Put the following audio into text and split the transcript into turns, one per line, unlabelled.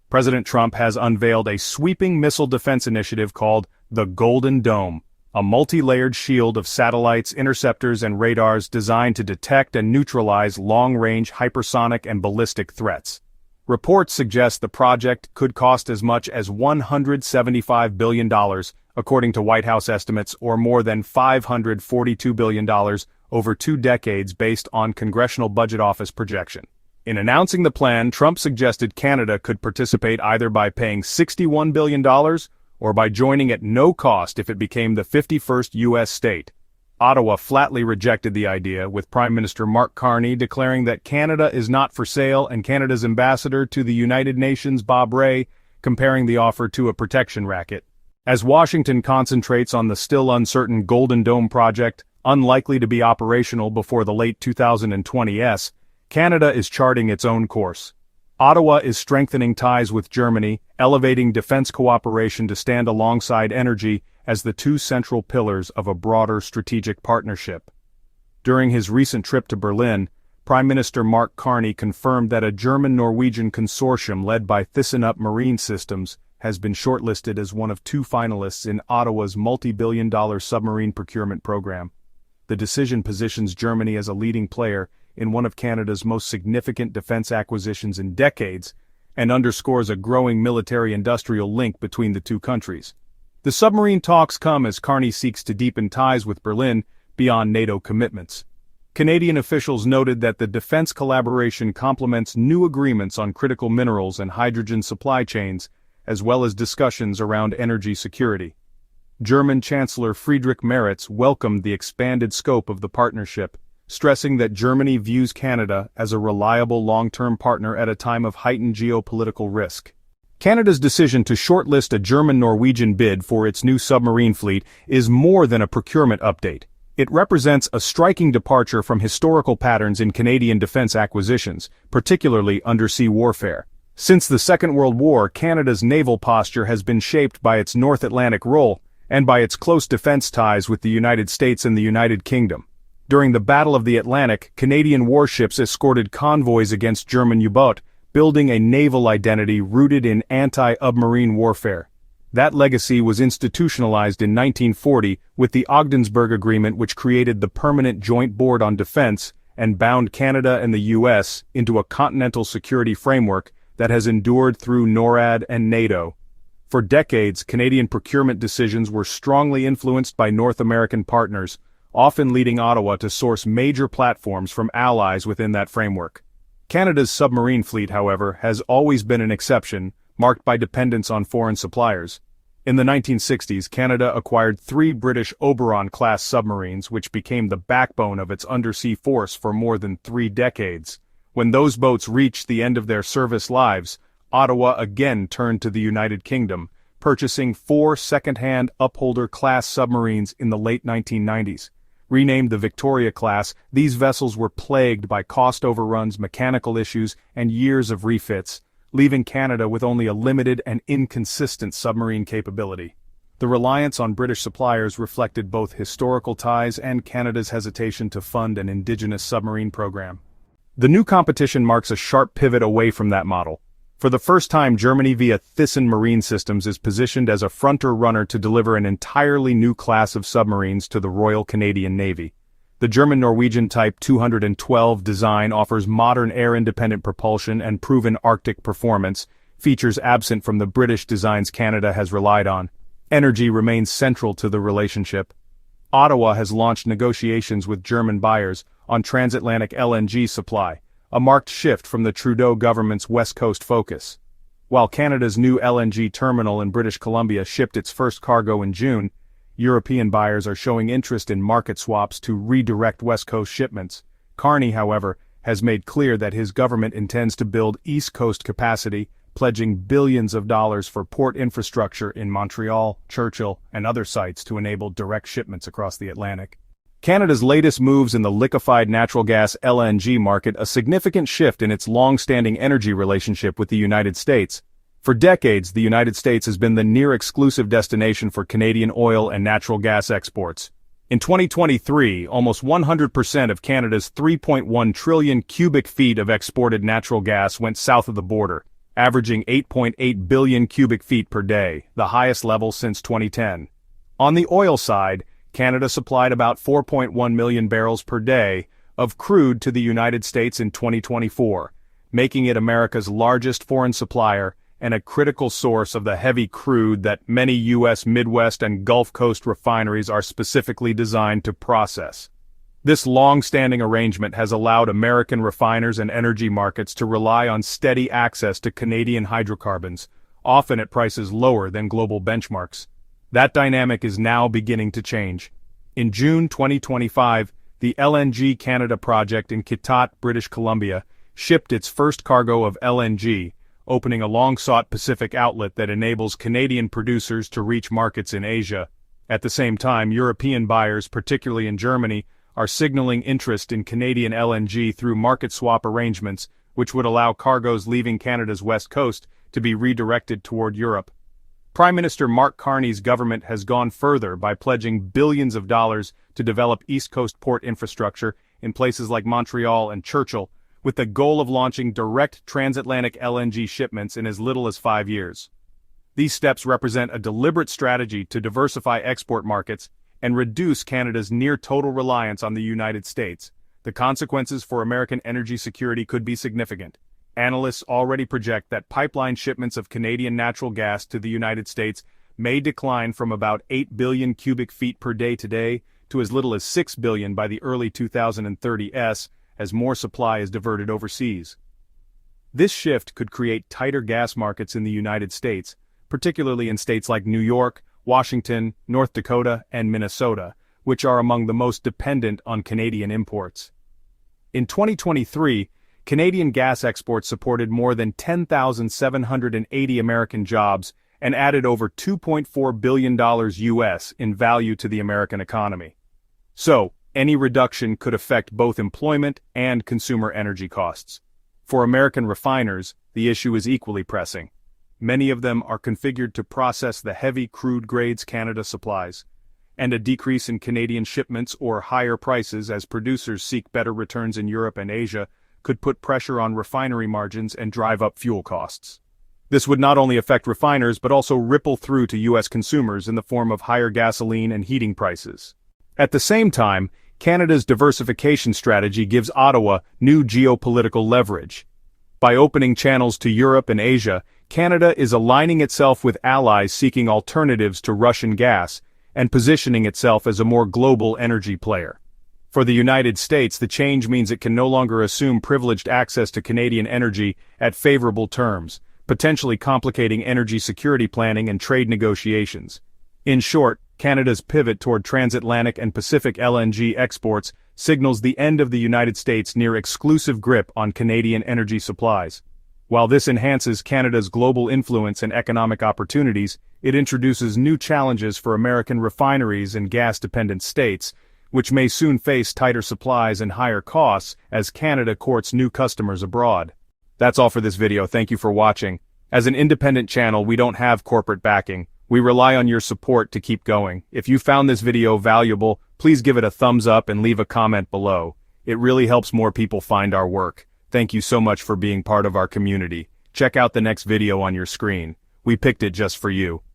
President Trump has unveiled a sweeping missile defense initiative called the Golden Dome, a multi-layered shield of satellites, interceptors, and radars designed to detect and neutralize long-range hypersonic and ballistic threats. Reports suggest the project could cost as much as $175 billion, according to White House estimates, or more than $542 billion over 2 decades based on Congressional Budget Office projection. In announcing the plan, Trump suggested Canada could participate either by paying $61 billion or by joining at no cost if it became the 51st U.S. state. Ottawa flatly rejected the idea, with Prime Minister Mark Carney declaring that Canada is not for sale and Canada's ambassador to the United Nations, Bob Rae, comparing the offer to a protection racket. As Washington concentrates on the still uncertain Golden Dome project, unlikely to be operational before the late 2020s, Canada is charting its own course. Ottawa is strengthening ties with Germany, elevating defense cooperation to stand alongside energy as the 2 central pillars of a broader strategic partnership. During his recent trip to Berlin, Prime Minister Mark Carney confirmed that a German-Norwegian consortium led by Thissenup Marine Systems has been shortlisted as one of 2 finalists in Ottawa's multi-billion-dollar submarine procurement program. The decision positions Germany as a leading player in one of Canada's most significant defense acquisitions in decades, and underscores a growing military-industrial link between the 2 countries. The submarine talks come as Carney seeks to deepen ties with Berlin beyond NATO commitments. Canadian officials noted that the defense collaboration complements new agreements on critical minerals and hydrogen supply chains, as well as discussions around energy security. German Chancellor Friedrich Merz welcomed the expanded scope of the partnership, stressing that Germany views Canada as a reliable long-term partner at a time of heightened geopolitical risk. Canada's decision to shortlist a German-Norwegian bid for its new submarine fleet is more than a procurement update. It represents a striking departure from historical patterns in Canadian defense acquisitions, particularly undersea warfare. Since the Second World War, Canada's naval posture has been shaped by its North Atlantic role and by its close defense ties with the United States and the United Kingdom. During the Battle of the Atlantic, Canadian warships escorted convoys against German U-boat, building a naval identity rooted in anti-submarine warfare. That legacy was institutionalized in 1940 with the Ogdensburg Agreement, which created the Permanent Joint Board on Defense and bound Canada and the U.S. into a continental security framework that has endured through NORAD and NATO. For decades, Canadian procurement decisions were strongly influenced by North American partners, often leading Ottawa to source major platforms from allies within that framework. Canada's submarine fleet, however, has always been an exception, marked by dependence on foreign suppliers. In the 1960s, Canada acquired 3 British Oberon-class submarines, which became the backbone of its undersea force for more than 3 decades. When those boats reached the end of their service lives, Ottawa again turned to the United Kingdom, purchasing 4 second-hand Upholder-class submarines in the late 1990s. Renamed the Victoria-class, these vessels were plagued by cost overruns, mechanical issues, and years of refits, leaving Canada with only a limited and inconsistent submarine capability. The reliance on British suppliers reflected both historical ties and Canada's hesitation to fund an indigenous submarine program. The new competition marks a sharp pivot away from that model. For the first time, Germany via Thyssen Marine Systems is positioned as a frontrunner to deliver an entirely new class of submarines to the Royal Canadian Navy. The German-Norwegian Type 212 design offers modern air-independent propulsion and proven Arctic performance, features absent from the British designs Canada has relied on. Energy remains central to the relationship. Ottawa has launched negotiations with German buyers on transatlantic LNG supply, a marked shift from the Trudeau government's West Coast focus. While Canada's new LNG terminal in British Columbia shipped its first cargo in June, European buyers are showing interest in market swaps to redirect West Coast shipments. Carney, however, has made clear that his government intends to build East Coast capacity, pledging billions of dollars for port infrastructure in Montreal, Churchill, and other sites to enable direct shipments across the Atlantic. Canada's latest moves in the liquefied natural gas LNG market a significant shift in its long-standing energy relationship with the United States. For decades, the United States has been the near-exclusive destination for Canadian oil and natural gas exports. In 2023, almost 100% of Canada's 3.1 trillion cubic feet of exported natural gas went south of the border, averaging 8.8 billion cubic feet per day, the highest level since 2010. On the oil side, Canada supplied about 4.1 million barrels per day of crude to the United States in 2024, making it America's largest foreign supplier and a critical source of the heavy crude that many U.S. Midwest and Gulf Coast refineries are specifically designed to process. This long-standing arrangement has allowed American refiners and energy markets to rely on steady access to Canadian hydrocarbons, often at prices lower than global benchmarks. That dynamic is now beginning to change. In June 2025, the LNG Canada project in Kittat, British Columbia, shipped its first cargo of LNG, opening a long-sought Pacific outlet that enables Canadian producers to reach markets in Asia. At the same time, European buyers, particularly in Germany, are signaling interest in Canadian LNG through market swap arrangements, which would allow cargoes leaving Canada's west coast to be redirected toward Europe. Prime Minister Mark Carney's government has gone further by pledging billions of dollars to develop East Coast port infrastructure in places like Montreal and Churchill, with the goal of launching direct transatlantic LNG shipments in as little as 5 years. These steps represent a deliberate strategy to diversify export markets and reduce Canada's near-total reliance on the United States. The consequences for American energy security could be significant. Analysts already project that pipeline shipments of Canadian natural gas to the United States may decline from about 8 billion cubic feet per day today to as little as 6 billion by the early 2030s, as more supply is diverted overseas. This shift could create tighter gas markets in the United States, particularly in states like New York, Washington, North Dakota, and Minnesota, which are among the most dependent on Canadian imports. In 2023, Canadian gas exports supported more than 10,780 American jobs and added over $2.4 billion US in value to the American economy. So, any reduction could affect both employment and consumer energy costs. For American refiners, the issue is equally pressing. Many of them are configured to process the heavy crude grades Canada supplies, and a decrease in Canadian shipments or higher prices as producers seek better returns in Europe and Asia could put pressure on refinery margins and drive up fuel costs. This would not only affect refiners but also ripple through to U.S. consumers in the form of higher gasoline and heating prices. At the same time, Canada's diversification strategy gives Ottawa new geopolitical leverage. By opening channels to Europe and Asia, Canada is aligning itself with allies seeking alternatives to Russian gas and positioning itself as a more global energy player. For the United States, the change means it can no longer assume privileged access to Canadian energy at favorable terms, potentially complicating energy security planning and trade negotiations. In short, Canada's pivot toward transatlantic and Pacific LNG exports signals the end of the United States' near-exclusive grip on Canadian energy supplies. While this enhances Canada's global influence and economic opportunities, it introduces new challenges for American refineries in gas-dependent states, which may soon face tighter supplies and higher costs as Canada courts new customers abroad. That's all for this video. Thank you for watching. As an independent channel, we don't have corporate backing. We rely on your support to keep going. If you found this video valuable, please give it a thumbs up and leave a comment below. It really helps more people find our work. Thank you so much for being part of our community. Check out the next video on your screen. We picked it just for you.